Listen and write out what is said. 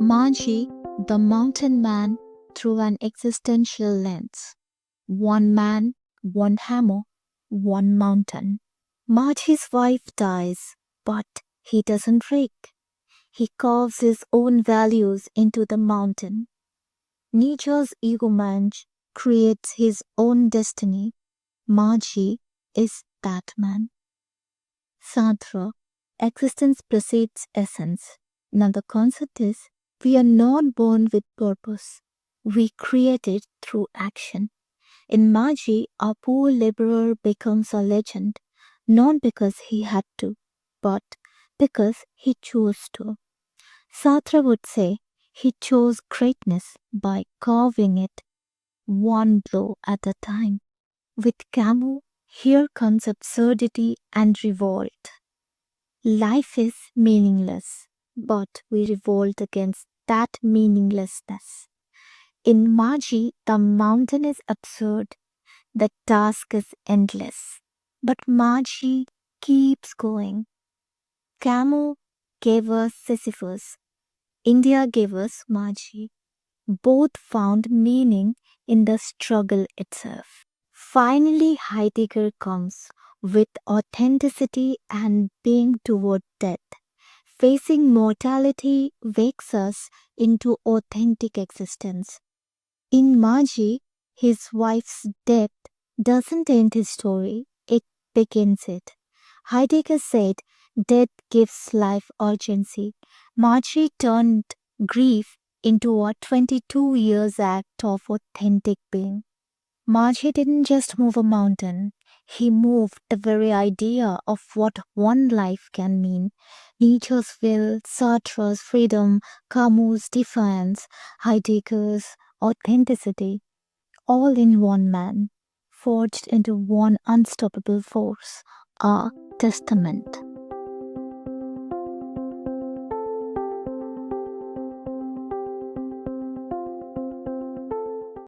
Majhi, the mountain man through an existential lens. One man, one hammer, one mountain. Majhi's wife dies, but he doesn't break. He carves his own values into the mountain. Nietzsche's egomance creates his own destiny. Majhi is that man. Sartre, existence precedes essence. Now the concept is we are not born with purpose. We create it through action. In Majhi, our poor laborer becomes a legend, not because he had to, but because he chose to. Sartre would say he chose greatness by carving it one blow at a time. With Camus, here comes absurdity and revolt. Life is meaningless, but we revolt against that meaninglessness. In Majhi, the mountain is absurd, the task is endless. But Majhi keeps going. Camus gave us Sisyphus, India gave us Majhi. Both found meaning in the struggle itself. Finally, Heidegger comes with authenticity and being toward death. Facing mortality wakes us into authentic existence. In Majhi, his wife's death doesn't end his story, it begins it. Heidegger said, death gives life urgency. Majhi turned grief into a 22 years act of authentic being. Majhi didn't just move a mountain, he moved the very idea of what one life can mean. Nietzsche's will, Sartre's freedom, Camus' defiance, Heidegger's authenticity, all in one man, forged into one unstoppable force, a testament.